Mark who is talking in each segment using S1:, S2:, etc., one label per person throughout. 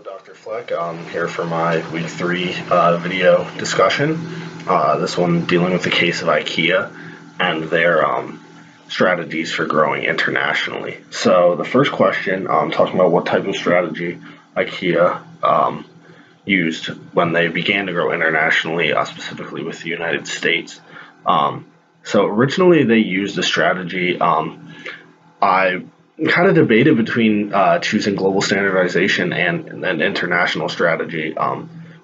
S1: Dr. Fleck. I'm here for my week three video discussion. This one dealing with the case of IKEA and their strategies for growing internationally. So the first question, talking about what type of strategy IKEA used when they began to grow internationally, specifically with the United States. So originally they used a strategy. I kind of debated between choosing global standardization and an international strategy.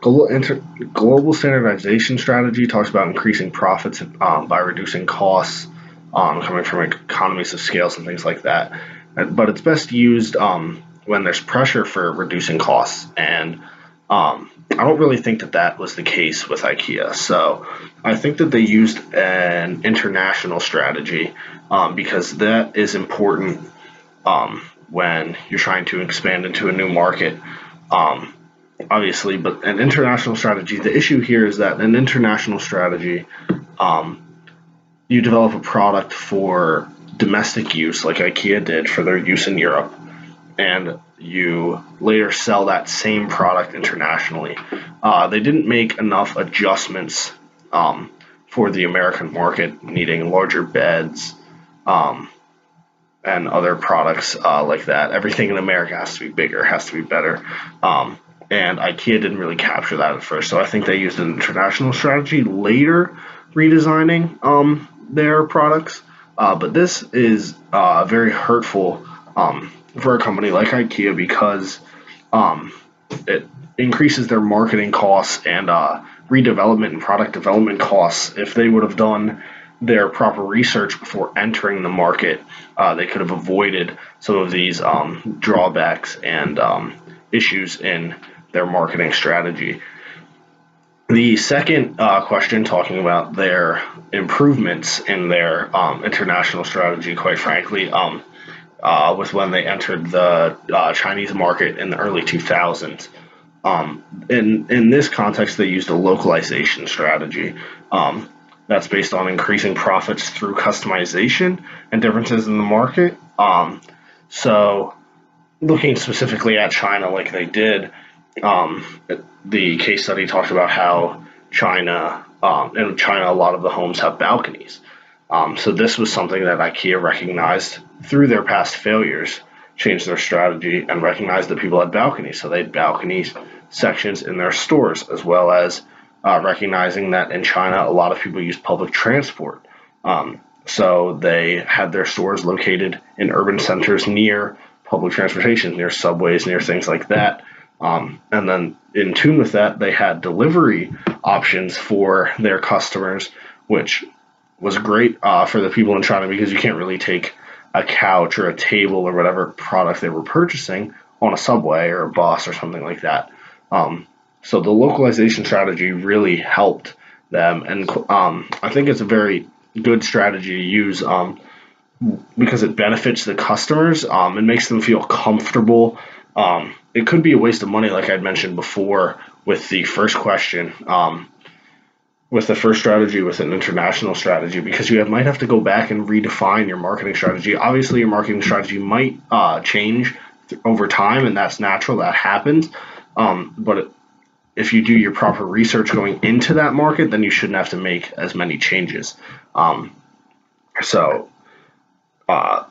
S1: Global standardization strategy talks about increasing profits by reducing costs, coming from economies of scales and things like that. But it's best used when there's pressure for reducing costs, and I don't really think that that was the case with IKEA. So I think that they used an international strategy because that is important when you're trying to expand into a new market, obviously. But an international strategy, the issue here is that an international strategy, you develop a product for domestic use, like IKEA did for their use in Europe, and you later sell that same product internationally. They didn't make enough adjustments for the American market, needing larger beds, and other products like that. Everything in America has to be bigger, has to be better. And IKEA didn't really capture that at first. So I think they used an international strategy, later redesigning their products. But this is very hurtful for a company like IKEA because it increases their marketing costs and redevelopment and product development costs. If they would have done their proper research before entering the market, they could have avoided some of these drawbacks and issues in their marketing strategy. The second question, talking about their improvements in their international strategy, quite frankly, was when they entered the Chinese market in the early 2000s. In this context, they used a localization strategy. That's based on increasing profits through customization and differences in the market. So looking specifically at China like they did, the case study talks about how in China, a lot of the homes have balconies. So this was something that IKEA recognized through their past failures, changed their strategy, and recognized that people had balconies. So they had balcony sections in their stores, as well as recognizing that in China, a lot of people use public transport. So they had their stores located in urban centers near public transportation, near subways, near things like that. And then in tune with that, they had delivery options for their customers, which was great for the people in China because you can't really take a couch or a table or whatever product they were purchasing on a subway or a bus or something like that. So the localization strategy really helped them, and I think it's a very good strategy to use because it benefits the customers. It makes them feel comfortable. It could be a waste of money, like I'd mentioned before with the first question, with the first strategy, with an international strategy, because you might have to go back and redefine your marketing strategy. Obviously, your marketing strategy might change over time, and that's natural. That happens. But if you do your proper research going into that market, then you shouldn't have to make as many changes. So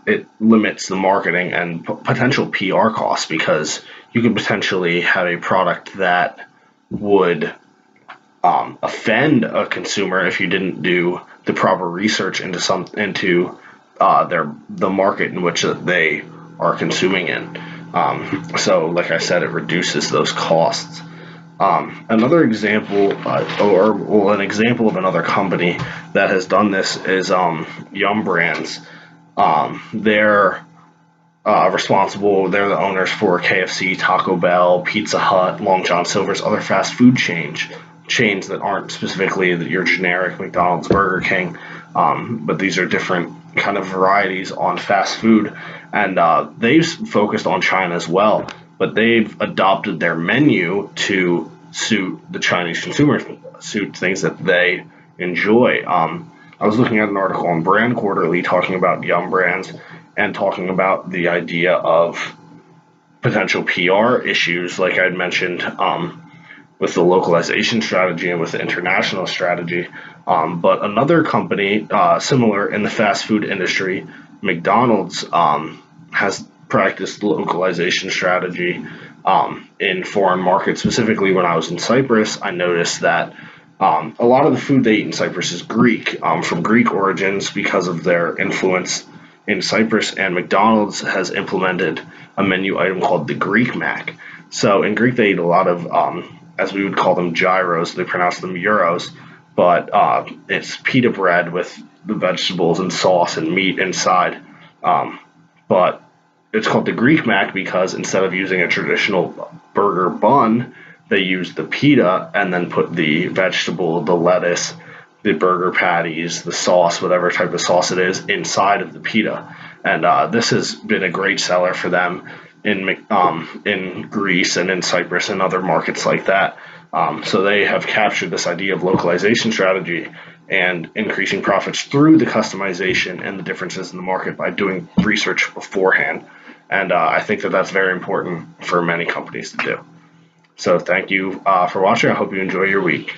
S1: it limits the marketing and potential PR costs, because you could potentially have a product that would offend a consumer if you didn't do the proper research into the market in which they are consuming in. So like I said, it reduces those costs. Another example, an example of another company that has done this is Yum Brands. They're they're the owners for KFC, Taco Bell, Pizza Hut, Long John Silver's, other fast food chains that aren't specifically your generic McDonald's, Burger King, but these are different kind of varieties on fast food, and they've focused on China as well, but they've adopted their menu to suit the Chinese consumers, suit things that they enjoy. I was looking at an article on Brand Quarterly talking about Yum Brands and talking about the idea of potential PR issues, like I'd mentioned, with the localization strategy and with the international strategy. But another company similar in the fast food industry, McDonald's, has practiced localization strategy in foreign markets. Specifically, when I was in Cyprus, I noticed that a lot of the food they eat in Cyprus is Greek, from Greek origins because of their influence in Cyprus, and McDonald's has implemented a menu item called the Greek Mac. So in Greek, they eat a lot of, as we would call them, gyros. They pronounce them euros, but it's pita bread with the vegetables and sauce and meat inside. But it's called the Greek Mac because instead of using a traditional burger bun, they use the pita and then put the vegetable, the lettuce, the burger patties, the sauce, whatever type of sauce it is, inside of the pita. And this has been a great seller for them in Greece and in Cyprus and other markets like that. So they have captured this idea of localization strategy and increasing profits through the customization and the differences in the market by doing research beforehand. And I think that that's very important for many companies to do. So thank you for watching. I hope you enjoy your week.